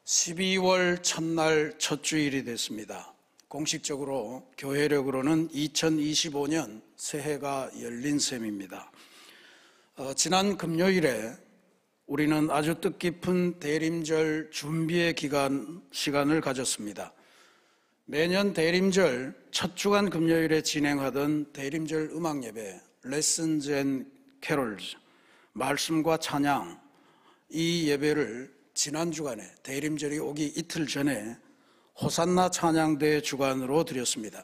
12월 첫날 첫 주일이 됐습니다. 공식적으로 교회력으로는 2025년 새해가 열린 셈입니다. 지난 금요일에 우리는 아주 뜻깊은 대림절 준비의 시간을 가졌습니다. 매년 대림절 첫 주간 금요일에 진행하던 대림절 음악예배 Lessons and Carols, 말씀과 찬양, 이 예배를 지난 주간에 대림절이 오기 이틀 전에 호산나 찬양대 주간으로 드렸습니다.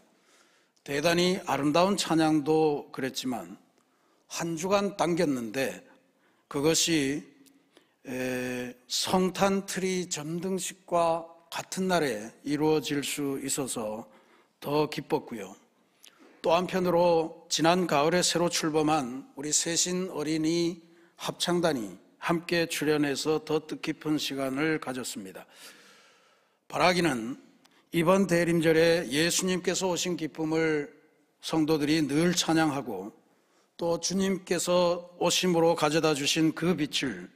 대단히 아름다운 찬양도 그랬지만 한 주간 당겼는데 그것이 성탄트리 점등식과 같은 날에 이루어질 수 있어서 더 기뻤고요. 또 한편으로 지난 가을에 새로 출범한 우리 세신 어린이 합창단이 함께 출연해서 더 뜻깊은 시간을 가졌습니다. 바라기는 이번 대림절에 예수님께서 오신 기쁨을 성도들이 늘 찬양하고 또 주님께서 오심으로 가져다 주신 그 빛을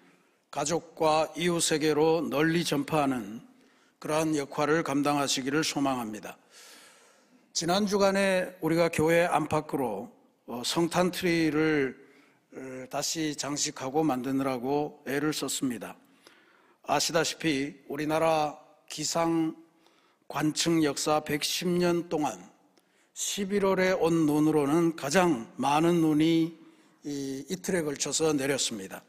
가족과 이웃에게로 널리 전파하는 그러한 역할을 감당하시기를 소망합니다. 지난 주간에 우리가 교회 안팎으로 성탄트리를 다시 장식하고 만드느라고 애를 썼습니다. 아시다시피 우리나라 기상 관측 역사 110년 동안 11월에 온 눈으로는 가장 많은 눈이 이틀에 걸쳐서 내렸습니다.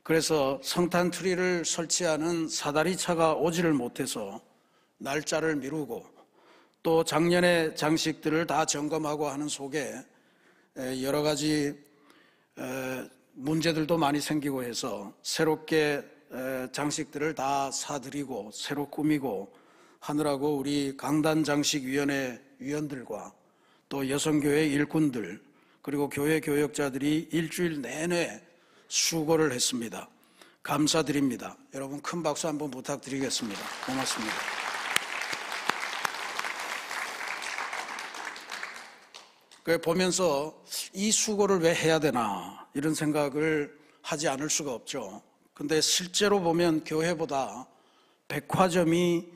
그래서 성탄트리를 설치하는 사다리차가 오지를 못해서 날짜를 미루고 또 작년의 장식들을 다 점검하고 하는 속에 여러 가지 문제들도 많이 생기고 해서 새롭게 장식들을 다 사드리고 새로 꾸미고 하느라고 우리 강단장식위원회 위원들과 또 여성교회 일꾼들 그리고 교회 교역자들이 일주일 내내 수고를 했습니다. 감사드립니다. 여러분 큰 박수 한번 부탁드리겠습니다. 고맙습니다. 보면서 이 수고를 왜 해야 되나 이런 생각을 하지 않을 수가 없죠. 근데 실제로 보면 교회보다 백화점이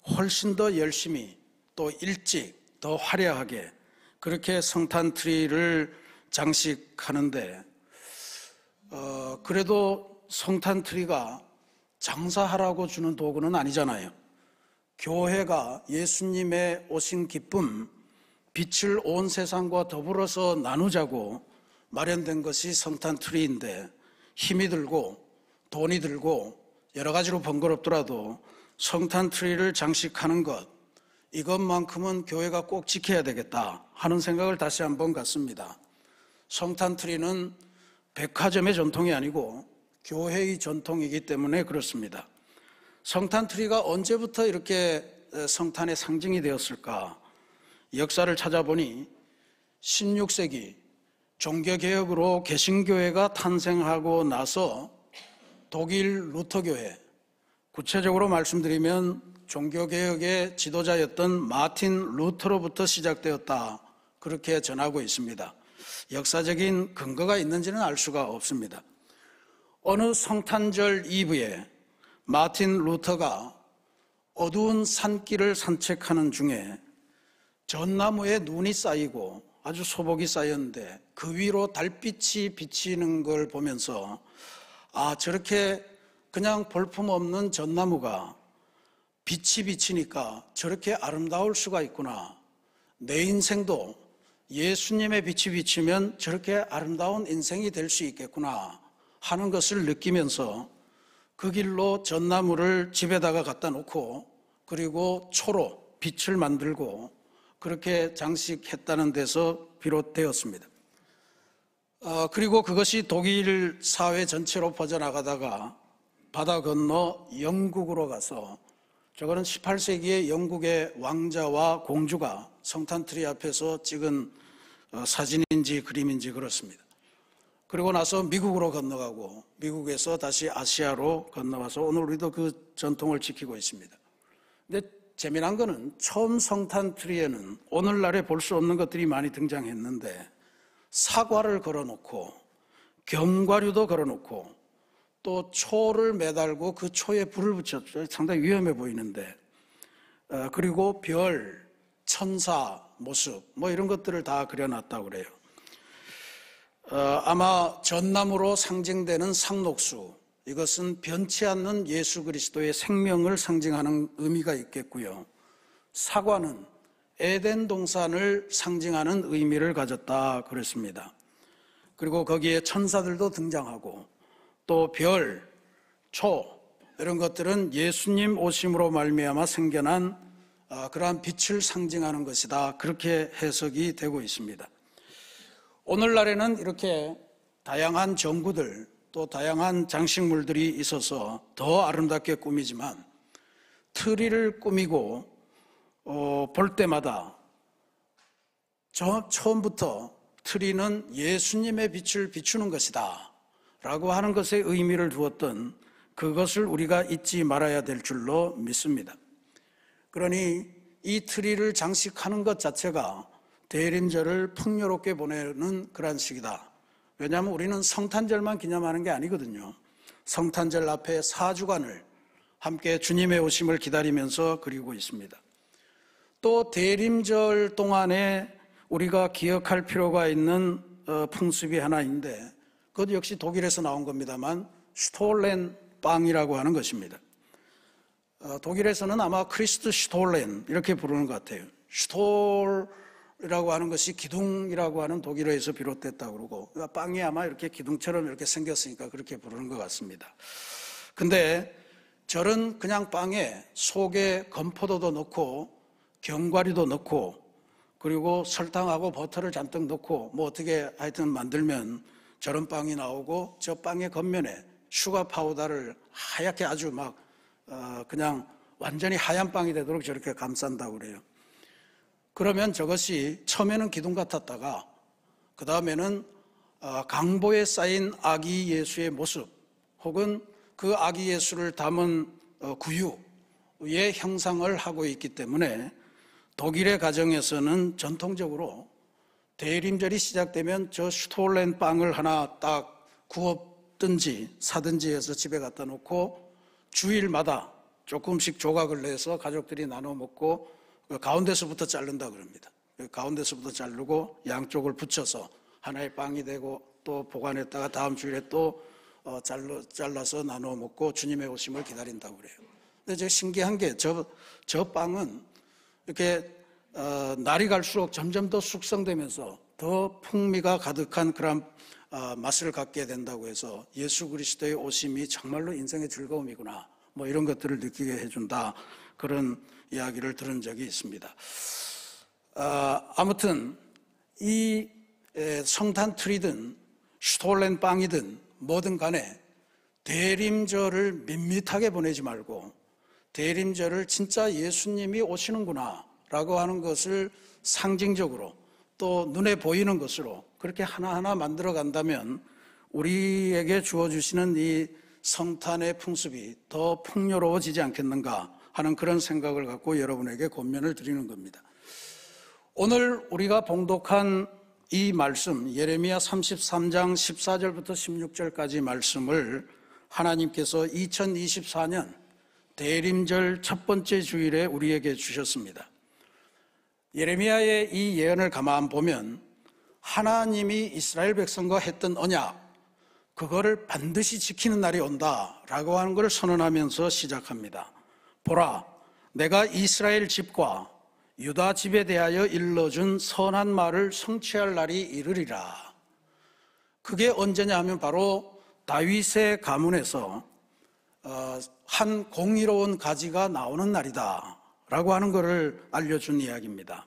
훨씬 더 열심히 또 일찍 더 화려하게 그렇게 성탄트리를 장식하는데 그래도 성탄트리가 장사하라고 주는 도구는 아니잖아요. 교회가 예수님의 오신 기쁨 빛을 온 세상과 더불어서 나누자고 마련된 것이 성탄트리인데 힘이 들고 돈이 들고 여러 가지로 번거롭더라도 성탄트리를 장식하는 것 이것만큼은 교회가 꼭 지켜야 되겠다 하는 생각을 다시 한번 갖습니다. 성탄트리는 백화점의 전통이 아니고 교회의 전통이기 때문에 그렇습니다. 성탄트리가 언제부터 이렇게 성탄의 상징이 되었을까? 역사를 찾아보니 16세기 종교개혁으로 개신교회가 탄생하고 나서 독일 루터교회, 구체적으로 말씀드리면 종교개혁의 지도자였던 마틴 루터로부터 시작되었다 그렇게 전하고 있습니다. 역사적인 근거가 있는지는 알 수가 없습니다. 어느 성탄절 이브에 마틴 루터가 어두운 산길을 산책하는 중에 전나무에 눈이 쌓이고 아주 소복이 쌓였는데 그 위로 달빛이 비치는 걸 보면서 저렇게 그냥 볼품없는 전나무가 빛이 비치니까 저렇게 아름다울 수가 있구나. 내 인생도 예수님의 빛이 비치면 저렇게 아름다운 인생이 될 수 있겠구나 하는 것을 느끼면서 그 길로 전나무를 집에다가 갖다 놓고 그리고 초로 빛을 만들고 그렇게 장식했다는 데서 비롯되었습니다. 그리고 그것이 독일 사회 전체로 퍼져나가다가 바다 건너 영국으로 가서 저거는 18세기의 영국의 왕자와 공주가 성탄트리 앞에서 찍은 사진인지 그림인지 그렇습니다. 그리고 나서 미국으로 건너가고 미국에서 다시 아시아로 건너와서 오늘 우리도 그 전통을 지키고 있습니다. 근데 재미난 거는 처음 성탄트리에는 오늘날에 볼 수 없는 것들이 많이 등장했는데 사과를 걸어놓고 견과류도 걸어놓고 또 초를 매달고 그 초에 불을 붙였죠. 상당히 위험해 보이는데, 그리고 별, 천사 모습 뭐 이런 것들을 다 그려놨다고 그래요. 아마 전나무로 상징되는 상록수, 이것은 변치 않는 예수 그리스도의 생명을 상징하는 의미가 있겠고요. 사과는 에덴 동산을 상징하는 의미를 가졌다 그랬습니다. 그리고 거기에 천사들도 등장하고 또 별, 초 이런 것들은 예수님 오심으로 말미암아 생겨난 그러한 빛을 상징하는 것이다, 그렇게 해석이 되고 있습니다. 오늘날에는 이렇게 다양한 전구들 또 다양한 장식물들이 있어서 더 아름답게 꾸미지만, 트리를 꾸미고 볼 때마다 처음부터 트리는 예수님의 빛을 비추는 것이다 라고 하는 것에 의미를 두었던 그것을 우리가 잊지 말아야 될 줄로 믿습니다. 그러니 이 트리를 장식하는 것 자체가 대림절을 풍요롭게 보내는 그런 시기다. 왜냐하면 우리는 성탄절만 기념하는 게 아니거든요. 성탄절 앞에 4주간을 함께 주님의 오심을 기다리면서 그리고 있습니다. 또 대림절 동안에 우리가 기억할 필요가 있는 풍습이 하나 있는데, 그것 역시 독일에서 나온 겁니다만 슈톨렌 빵이라고 하는 것입니다. 독일에서는 아마 크리스트 슈톨렌 이렇게 부르는 것 같아요. 슈톨이라고 하는 것이 기둥이라고 하는 독일어에서 비롯됐다고 그러고, 빵이 아마 이렇게 기둥처럼 이렇게 생겼으니까 그렇게 부르는 것 같습니다. 근데 절은 그냥 빵에 속에 건포도도 넣고 견과류도 넣고 그리고 설탕하고 버터를 잔뜩 넣고 뭐 어떻게 하여튼 만들면 저런 빵이 나오고, 저 빵의 겉면에 슈가 파우더를 하얗게 아주 막 그냥 완전히 하얀 빵이 되도록 저렇게 감싼다고 그래요. 그러면 저것이 처음에는 기둥 같았다가 그 다음에는 강보에 쌓인 아기 예수의 모습 혹은 그 아기 예수를 담은 구유의 형상을 하고 있기 때문에 독일의 가정에서는 전통적으로 대림절이 시작되면 저 슈톨렌 빵을 하나 딱 구웠든지 사든지 해서 집에 갖다 놓고 주일마다 조금씩 조각을 내서 가족들이 나눠 먹고 가운데서부터 자른다 그럽니다. 가운데서부터 자르고 양쪽을 붙여서 하나의 빵이 되고 또 보관했다가 다음 주일에 또 잘라서 나눠 먹고 주님의 오심을 기다린다고 그래요. 근데 제가 신기한 게 저 빵은 이렇게 날이 갈수록 점점 더 숙성되면서 더 풍미가 가득한 그런 맛을 갖게 된다고 해서 예수 그리스도의 오심이 정말로 인생의 즐거움이구나, 뭐 이런 것들을 느끼게 해준다, 그런 이야기를 들은 적이 있습니다. 아무튼 이 성탄 트리든 슈톨렌 빵이든 뭐든 간에 대림절을 밋밋하게 보내지 말고 대림절을 진짜 예수님이 오시는구나 라고 하는 것을 상징적으로 또 눈에 보이는 것으로 그렇게 하나하나 만들어 간다면 우리에게 주어주시는 이 성탄의 풍습이 더 풍요로워지지 않겠는가 하는 그런 생각을 갖고 여러분에게 권면을 드리는 겁니다. 오늘 우리가 봉독한 이 말씀, 예레미야 33장 14절부터 16절까지 말씀을 하나님께서 2024년 대림절 첫 번째 주일에 우리에게 주셨습니다. 예레미야의 이 예언을 가만 보면 하나님이 이스라엘 백성과 했던 언약, 그거를 반드시 지키는 날이 온다라고 하는 것을 선언하면서 시작합니다. 보라, 내가 이스라엘 집과 유다 집에 대하여 일러준 선한 말을 성취할 날이 이르리라. 그게 언제냐 하면 바로 다윗의 가문에서 한 공의로운 가지가 나오는 날이다 라고 하는 것을 알려준 이야기입니다.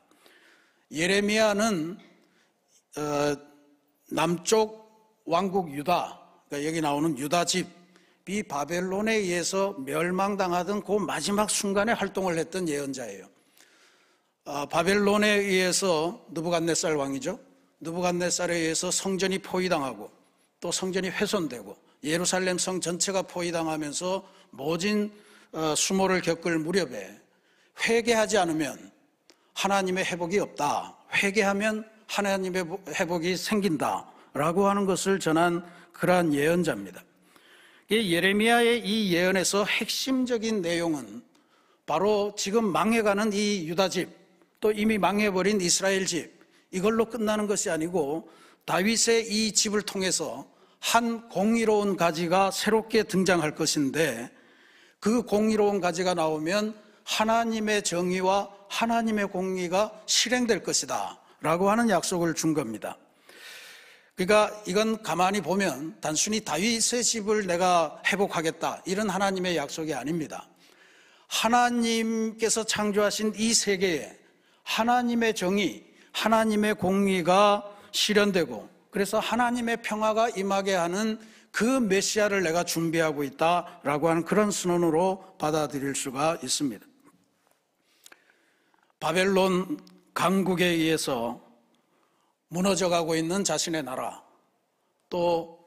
예레미야는 남쪽 왕국 유다, 그러니까 여기 나오는 유다 집이 바벨론에 의해서 멸망당하던 그 마지막 순간에 활동을 했던 예언자예요. 바벨론에 의해서 느부갓네살 왕이죠. 느부갓네살에 의해서 성전이 포위당하고 또 성전이 훼손되고 예루살렘 성 전체가 포위당하면서 모진 수모를 겪을 무렵에 회개하지 않으면 하나님의 회복이 없다, 회개하면 하나님의 회복이 생긴다 라고 하는 것을 전한 그러한 예언자입니다. 이 예레미야의 이 예언에서 핵심적인 내용은 바로 지금 망해가는 이 유다 집, 또 이미 망해버린 이스라엘 집, 이걸로 끝나는 것이 아니고 다윗의 이 집을 통해서 한 공의로운 가지가 새롭게 등장할 것인데, 그 공의로운 가지가 나오면 하나님의 정의와 하나님의 공의가 실행될 것이다 라고 하는 약속을 준 겁니다. 그러니까 이건 가만히 보면 단순히 다윗의 집을 내가 회복하겠다 이런 하나님의 약속이 아닙니다. 하나님께서 창조하신 이 세계에 하나님의 정의, 하나님의 공의가 실현되고, 그래서 하나님의 평화가 임하게 하는 그 메시아를 내가 준비하고 있다라고 하는 그런 선언으로 받아들일 수가 있습니다. 바벨론 강국에 의해서 무너져가고 있는 자신의 나라, 또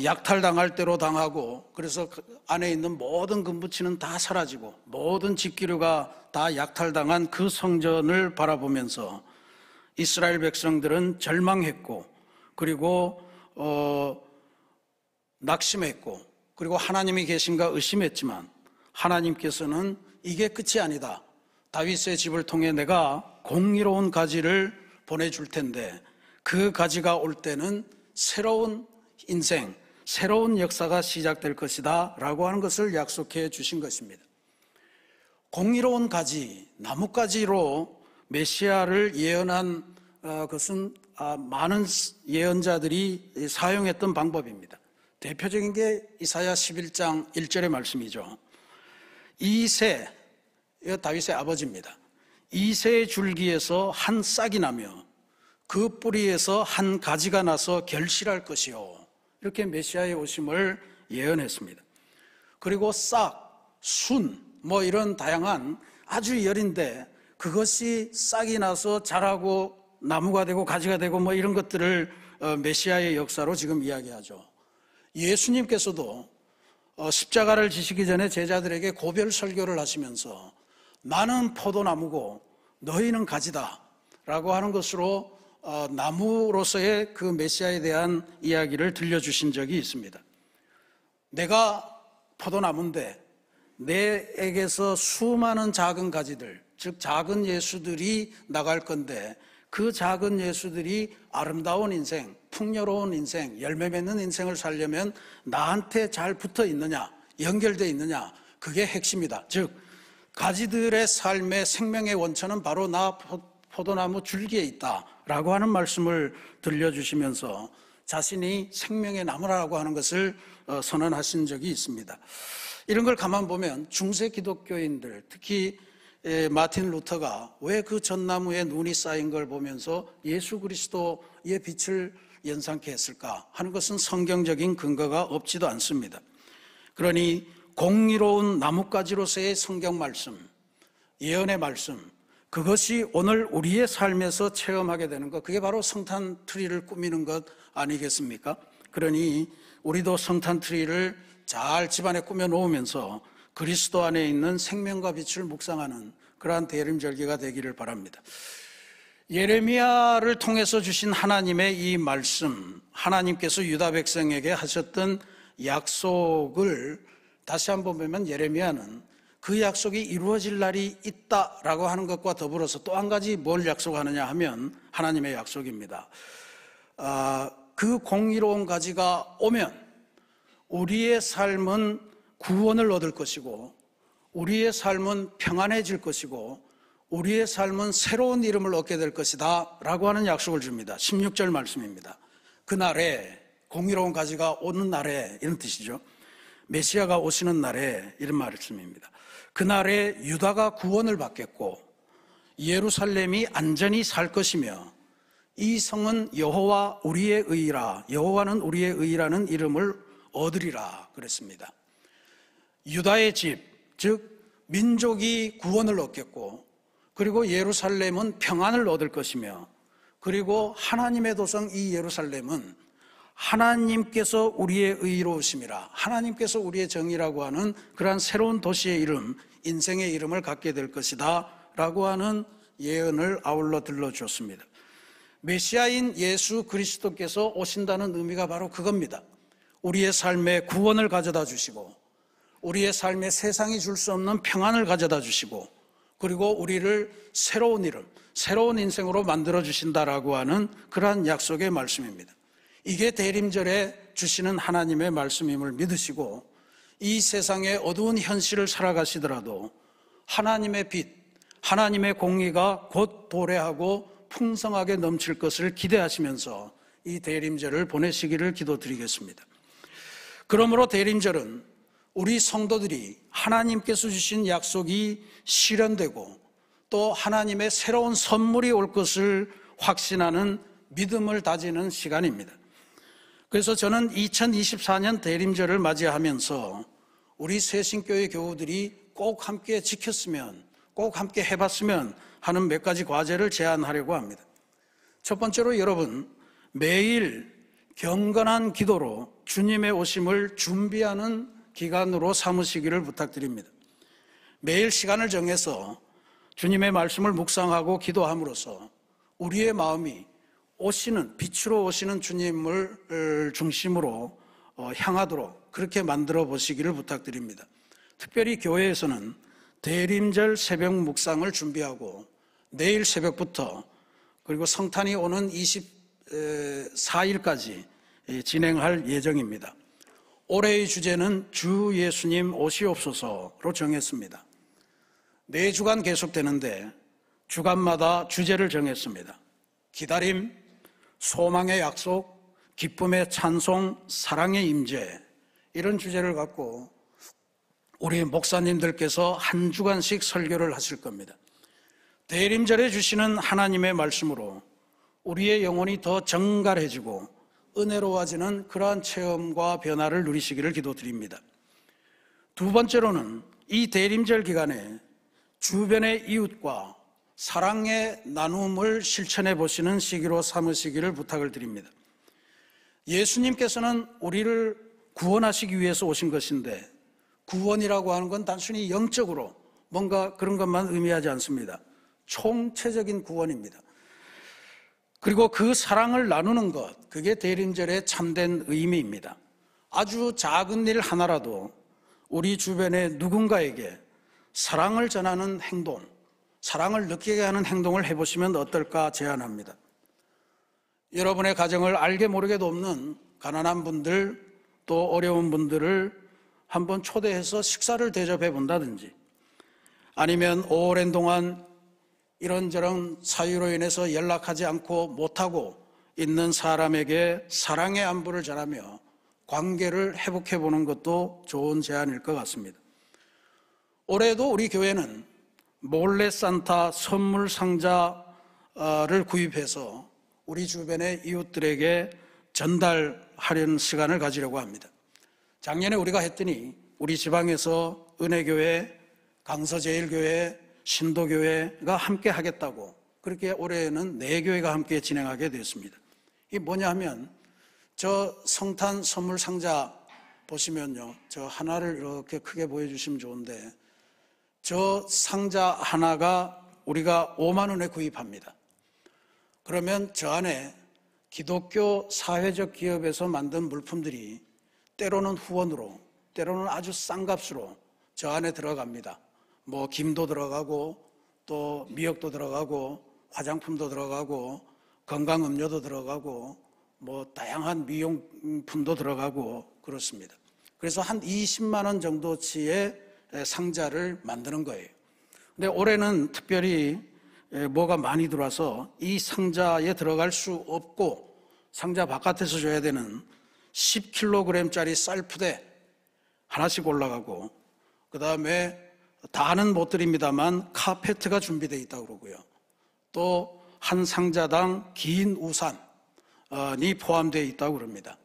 약탈당할 대로 당하고, 그래서 그 안에 있는 모든 금부치는 다 사라지고 모든 집기류가 다 약탈당한 그 성전을 바라보면서 이스라엘 백성들은 절망했고, 그리고 낙심했고, 그리고 하나님이 계신가 의심했지만 하나님께서는 이게 끝이 아니다, 다윗의 집을 통해 내가 공의로운 가지를 보내줄 텐데 그 가지가 올 때는 새로운 인생, 새로운 역사가 시작될 것이다 라고 하는 것을 약속해 주신 것입니다. 공의로운 가지, 나뭇가지로 메시아를 예언한 것은 많은 예언자들이 사용했던 방법입니다. 대표적인 게 이사야 11장 1절의 말씀이죠. 이새, 다윗의 아버지입니다. 이새의 줄기에서 한 싹이 나며 그 뿌리에서 한 가지가 나서 결실할 것이요, 이렇게 메시아의 오심을 예언했습니다. 그리고 싹, 순, 이런 다양한 아주 여린데 그것이 싹이 나서 자라고 나무가 되고 가지가 되고 이런 것들을 메시아의 역사로 지금 이야기하죠. 예수님께서도 십자가를 지시기 전에 제자들에게 고별 설교를 하시면서 나는 포도나무고 너희는 가지다 라고 하는 것으로 나무로서의 그 메시아에 대한 이야기를 들려주신 적이 있습니다. 내가 포도나무인데 내에게서 수많은 작은 가지들, 즉 작은 예수들이 나갈 건데 그 작은 예수들이 아름다운 인생, 풍요로운 인생, 열매 맺는 인생을 살려면 나한테 잘 붙어 있느냐, 연결되어 있느냐, 그게 핵심이다. 즉 가지들의 삶의 생명의 원천은 바로 나 포도나무 줄기에 있다라고 하는 말씀을 들려주시면서 자신이 생명의 나무라고 하는 것을 선언하신 적이 있습니다. 이런 걸 가만 보면 중세 기독교인들, 특히 마틴 루터가 왜 그 전나무에 눈이 쌓인 걸 보면서 예수 그리스도의 빛을 연상케 했을까 하는 것은 성경적인 근거가 없지도 않습니다. 그러니 공의로운 나뭇가지로서의 성경 말씀, 예언의 말씀, 그것이 오늘 우리의 삶에서 체험하게 되는 것, 그게 바로 성탄 트리를 꾸미는 것 아니겠습니까? 그러니 우리도 성탄 트리를 잘 집안에 꾸며 놓으면서 그리스도 안에 있는 생명과 빛을 묵상하는 그러한 대림절기가 되기를 바랍니다. 예레미야를 통해서 주신 하나님의 이 말씀, 하나님께서 유다 백성에게 하셨던 약속을 다시 한번 보면 예레미야는 그 약속이 이루어질 날이 있다라고 하는 것과 더불어서 또 한 가지 뭘 약속하느냐 하면 하나님의 약속입니다. 그 공의로운 가지가 오면 우리의 삶은 구원을 얻을 것이고, 우리의 삶은 평안해질 것이고, 우리의 삶은 새로운 이름을 얻게 될 것이다 라고 하는 약속을 줍니다. 16절 말씀입니다. 그날에, 공의로운 가지가 오는 날에, 이런 뜻이죠. 메시아가 오시는 날에, 이런 말씀입니다. 그날에 유다가 구원을 받겠고 예루살렘이 안전히 살 것이며 이 성은 여호와 우리의 의라, 여호와는 우리의 의라는 이름을 얻으리라 그랬습니다. 유다의 집, 즉 민족이 구원을 얻겠고, 그리고 예루살렘은 평안을 얻을 것이며, 그리고 하나님의 도성 이 예루살렘은 하나님께서 우리의 의로우심이라, 하나님께서 우리의 정의라고 하는 그러한 새로운 도시의 이름, 인생의 이름을 갖게 될 것이다 라고 하는 예언을 아울러 들려주었습니다. 메시아인 예수 그리스도께서 오신다는 의미가 바로 그겁니다. 우리의 삶에 구원을 가져다 주시고 우리의 삶에 세상이 줄 수 없는 평안을 가져다 주시고 그리고 우리를 새로운 이름, 새로운 인생으로 만들어 주신다라고 하는 그러한 약속의 말씀입니다. 이게 대림절에 주시는 하나님의 말씀임을 믿으시고 이 세상의 어두운 현실을 살아가시더라도 하나님의 빛, 하나님의 공의가 곧 도래하고 풍성하게 넘칠 것을 기대하시면서 이 대림절을 보내시기를 기도드리겠습니다. 그러므로 대림절은 우리 성도들이 하나님께서 주신 약속이 실현되고 또 하나님의 새로운 선물이 올 것을 확신하는 믿음을 다지는 시간입니다. 그래서 저는 2024년 대림절을 맞이하면서 우리 새신교회 교우들이 꼭 함께 지켰으면, 꼭 함께 해봤으면 하는 몇 가지 과제를 제안하려고 합니다. 첫 번째로 여러분, 매일 경건한 기도로 주님의 오심을 준비하는 기간으로 삼으시기를 부탁드립니다. 매일 시간을 정해서 주님의 말씀을 묵상하고 기도함으로써 우리의 마음이 오시는, 빛으로 오시는 주님을 중심으로 향하도록 그렇게 만들어 보시기를 부탁드립니다. 특별히 교회에서는 대림절 새벽 묵상을 준비하고 내일 새벽부터 그리고 성탄이 오는 24일까지 진행할 예정입니다. 올해의 주제는 주 예수님 오시옵소서로 정했습니다. 4주간 계속되는데 주간마다 주제를 정했습니다. 기다림, 소망의 약속, 기쁨의 찬송, 사랑의 임재, 이런 주제를 갖고 우리 목사님들께서 한 주간씩 설교를 하실 겁니다. 대림절에 주시는 하나님의 말씀으로 우리의 영혼이 더 정갈해지고 은혜로워지는 그러한 체험과 변화를 누리시기를 기도드립니다. 두 번째로는 이 대림절 기간에 주변의 이웃과 사랑의 나눔을 실천해 보시는 시기로 삼으시기를 부탁을 드립니다. 예수님께서는 우리를 구원하시기 위해서 오신 것인데 구원이라고 하는 건 단순히 영적으로 뭔가 그런 것만 의미하지 않습니다. 총체적인 구원입니다. 그리고 그 사랑을 나누는 것, 그게 대림절의 참된 의미입니다. 아주 작은 일 하나라도 우리 주변의 누군가에게 사랑을 전하는 행동, 사랑을 느끼게 하는 행동을 해보시면 어떨까 제안합니다. 여러분의 가정을 알게 모르게도 없는 가난한 분들 또 어려운 분들을 한번 초대해서 식사를 대접해 본다든지 아니면 오랜 동안 이런저런 사유로 인해서 연락하지 않고 못하고 있는 사람에게 사랑의 안부를 전하며 관계를 회복해 보는 것도 좋은 제안일 것 같습니다. 올해도 우리 교회는 몰래 산타 선물 상자를 구입해서 우리 주변의 이웃들에게 전달하려는 시간을 가지려고 합니다. 작년에 우리가 했더니 우리 지방에서 은혜교회, 강서제일교회, 신도교회가 함께 하겠다고 그렇게 올해는 4교회가 함께 진행하게 됐습니다. 이게 뭐냐 하면 저 성탄 선물 상자 보시면요, 저 하나를 이렇게 크게 보여주시면 좋은데 저 상자 하나가 우리가 5만 원에 구입합니다. 그러면 저 안에 기독교 사회적 기업에서 만든 물품들이 때로는 후원으로, 때로는 아주 싼 값으로 저 안에 들어갑니다. 뭐 김도 들어가고 또 미역도 들어가고 화장품도 들어가고 건강음료도 들어가고 뭐 다양한 미용품도 들어가고 그렇습니다. 그래서 한 20만 원 정도치의 상자를 만드는 거예요. 근데 올해는 특별히 뭐가 많이 들어와서 이 상자에 들어갈 수 없고 상자 바깥에서 줘야 되는 10kg짜리 쌀푸대 하나씩 올라가고 그 다음에 다는 못 드립니다만 카페트가 준비되어 있다고 그러고요. 또 한 상자당 긴 우산이 포함되어 있다고 그럽니다.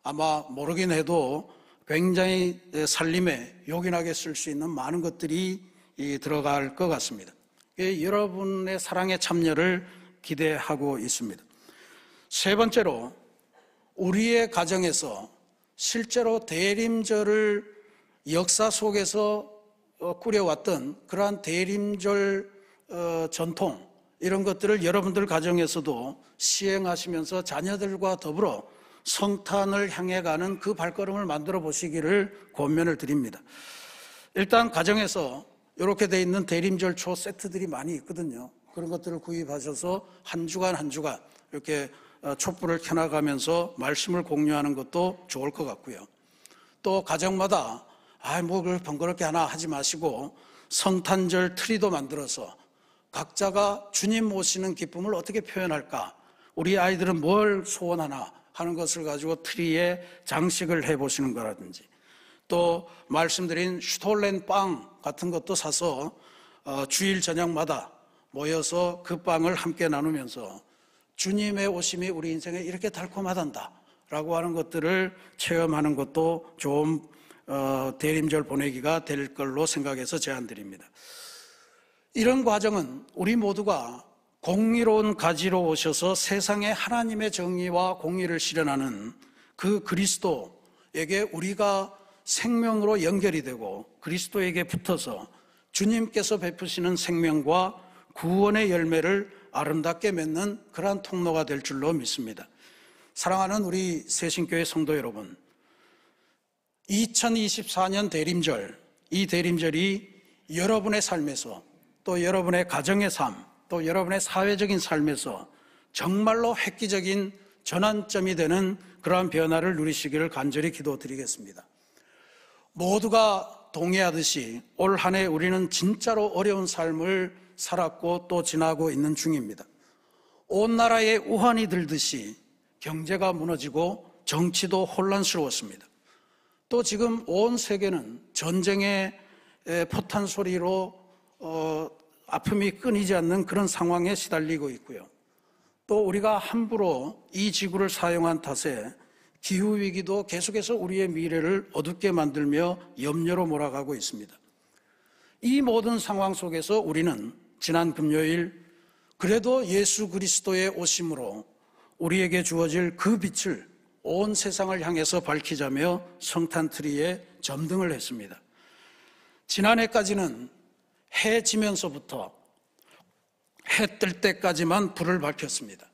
아마 모르긴 해도 굉장히 살림에 요긴하게 쓸 수 있는 많은 것들이 들어갈 것 같습니다. 여러분의 사랑의 참여를 기대하고 있습니다. 세 번째로 우리의 가정에서 실제로 대림절을 역사 속에서 꾸려왔던 그러한 대림절 전통 이런 것들을 여러분들 가정에서도 시행하시면서 자녀들과 더불어 성탄을 향해 가는 그 발걸음을 만들어 보시기를 권면을 드립니다. 일단 가정에서 이렇게 돼 있는 대림절 초 세트들이 많이 있거든요. 그런 것들을 구입하셔서 한 주간 한 주간 이렇게 촛불을 켜나가면서 말씀을 공유하는 것도 좋을 것 같고요. 또 가정마다 그걸 번거롭게 하나 하지 마시고 성탄절 트리도 만들어서 각자가 주님 모시는 기쁨을 어떻게 표현할까, 우리 아이들은 뭘 소원하나 하는 것을 가지고 트리에 장식을 해보시는 거라든지, 또 말씀드린 슈톨렌 빵 같은 것도 사서 주일 저녁마다 모여서 그 빵을 함께 나누면서 주님의 오심이 우리 인생에 이렇게 달콤하단다 라고 하는 것들을 체험하는 것도 좋은 대림절 보내기가 될 걸로 생각해서 제안드립니다. 이런 과정은 우리 모두가 공의로운 가지로 오셔서 세상에 하나님의 정의와 공의를 실현하는 그 그리스도에게 우리가 생명으로 연결이 되고 그리스도에게 붙어서 주님께서 베푸시는 생명과 구원의 열매를 아름답게 맺는 그러한 통로가 될 줄로 믿습니다. 사랑하는 우리 새신교회 성도 여러분, 2024년 대림절, 이 대림절이 여러분의 삶에서 또 여러분의 가정의 삶, 또 여러분의 사회적인 삶에서 정말로 획기적인 전환점이 되는 그러한 변화를 누리시기를 간절히 기도드리겠습니다. 모두가 동의하듯이 올 한 해 우리는 진짜로 어려운 삶을 살았고 또 지나고 있는 중입니다. 온 나라에 우환이 들듯이 경제가 무너지고 정치도 혼란스러웠습니다. 또 지금 온 세계는 전쟁의 포탄 소리로 아픔이 끊이지 않는 그런 상황에 시달리고 있고요. 또 우리가 함부로 이 지구를 사용한 탓에 기후위기도 계속해서 우리의 미래를 어둡게 만들며 염려로 몰아가고 있습니다. 이 모든 상황 속에서 우리는 지난 금요일 그래도 예수 그리스도의 오심으로 우리에게 주어질 그 빛을 온 세상을 향해서 밝히자며 성탄트리에 점등을 했습니다. 지난해까지는 해 지면서부터 해 뜰 때까지만 불을 밝혔습니다.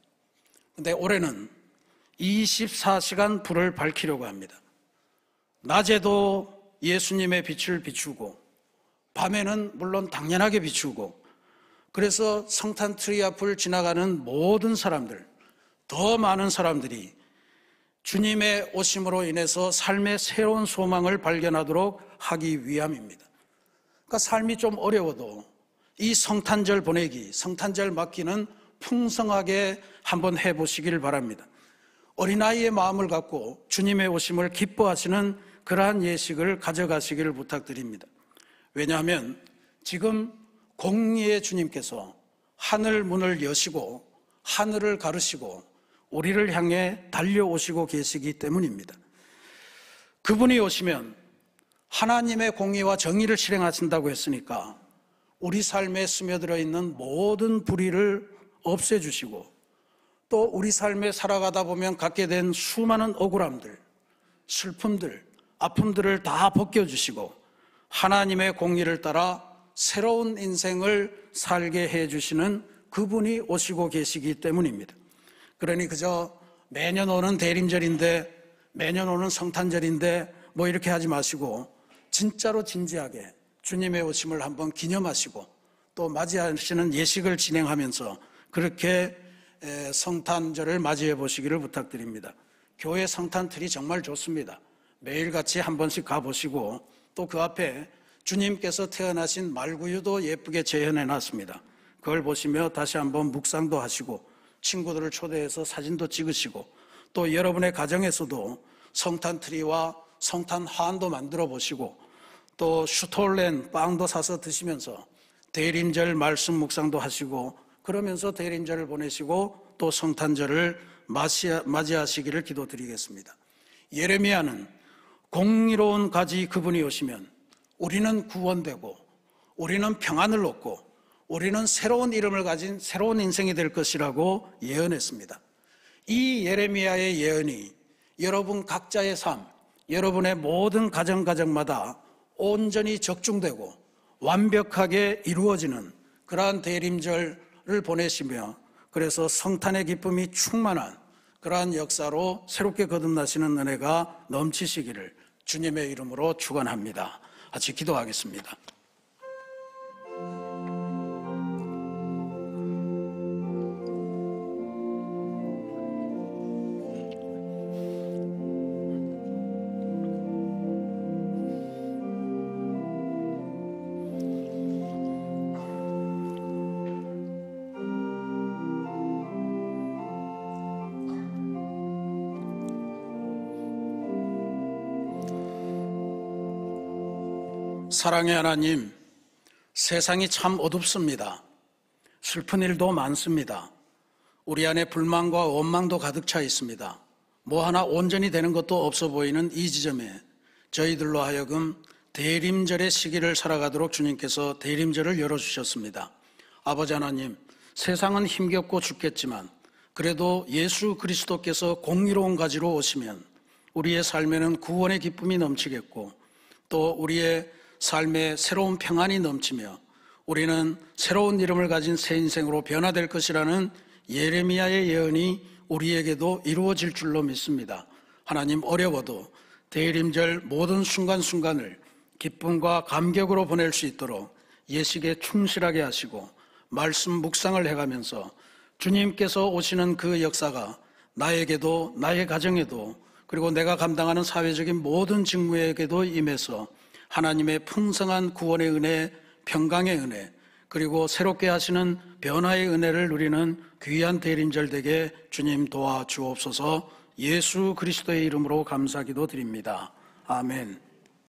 그런데 올해는 24시간 불을 밝히려고 합니다. 낮에도 예수님의 빛을 비추고 밤에는 물론 당연하게 비추고, 그래서 성탄트리 앞을 지나가는 모든 사람들, 더 많은 사람들이 주님의 오심으로 인해서 삶의 새로운 소망을 발견하도록 하기 위함입니다. 그러니까 삶이 좀 어려워도 이 성탄절 보내기, 성탄절 맞기는 풍성하게 한번 해보시길 바랍니다. 어린아이의 마음을 갖고 주님의 오심을 기뻐하시는 그러한 예식을 가져가시기를 부탁드립니다. 왜냐하면 지금 공의의 주님께서 하늘 문을 여시고 하늘을 가르시고 우리를 향해 달려오시고 계시기 때문입니다. 그분이 오시면 하나님의 공의와 정의를 실행하신다고 했으니까 우리 삶에 스며들어 있는 모든 불의를 없애주시고, 또 우리 삶에 살아가다 보면 갖게 된 수많은 억울함들, 슬픔들, 아픔들을 다 벗겨주시고 하나님의 공의를 따라 새로운 인생을 살게 해주시는 그분이 오시고 계시기 때문입니다. 그러니 그저 매년 오는 대림절인데, 매년 오는 성탄절인데 뭐 이렇게 하지 마시고 진짜로 진지하게 주님의 오심을 한번 기념하시고 또 맞이하시는 예식을 진행하면서 그렇게 성탄절을 맞이해 보시기를 부탁드립니다. 교회 성탄틀이 정말 좋습니다. 매일같이 한 번씩 가보시고 또 그 앞에 주님께서 태어나신 말구유도 예쁘게 재현해 놨습니다. 그걸 보시며 다시 한번 묵상도 하시고 친구들을 초대해서 사진도 찍으시고, 또 여러분의 가정에서도 성탄트리와 성탄화환도 만들어 보시고 또 슈톨렌 빵도 사서 드시면서 대림절 말씀 묵상도 하시고, 그러면서 대림절을 보내시고 또 성탄절을 맞이하시기를 기도드리겠습니다. 예레미야는 공의로운 가지 그분이 오시면 우리는 구원되고 우리는 평안을 얻고 우리는 새로운 이름을 가진 새로운 인생이 될 것이라고 예언했습니다. 이 예레미야의 예언이 여러분 각자의 삶, 여러분의 모든 가정마다 온전히 적중되고 완벽하게 이루어지는 그러한 대림절을 보내시며, 그래서 성탄의 기쁨이 충만한 그러한 역사로 새롭게 거듭나시는 은혜가 넘치시기를 주님의 이름으로 축원합니다. 같이 기도하겠습니다. 사랑의 하나님, 세상이 참 어둡습니다. 슬픈 일도 많습니다. 우리 안에 불만과 원망도 가득 차 있습니다. 뭐 하나 온전히 되는 것도 없어 보이는 이 지점에 저희들로 하여금 대림절의 시기를 살아가도록 주님께서 대림절을 열어주셨습니다. 아버지 하나님, 세상은 힘겹고 죽겠지만 그래도 예수 그리스도께서 공의로운 가지로 오시면 우리의 삶에는 구원의 기쁨이 넘치겠고 또 우리의 삶에 새로운 평안이 넘치며 우리는 새로운 이름을 가진 새 인생으로 변화될 것이라는 예레미야의 예언이 우리에게도 이루어질 줄로 믿습니다. 하나님, 어려워도 대림절 모든 순간순간을 기쁨과 감격으로 보낼 수 있도록 예식에 충실하게 하시고 말씀 묵상을 해가면서 주님께서 오시는 그 역사가 나에게도 나의 가정에도 그리고 내가 감당하는 사회적인 모든 직무에게도 임해서 하나님의 풍성한 구원의 은혜, 평강의 은혜, 그리고 새롭게 하시는 변화의 은혜를 누리는 귀한 대림절 되게 주님 도와주옵소서. 예수 그리스도의 이름으로 감사기도 드립니다. 아멘.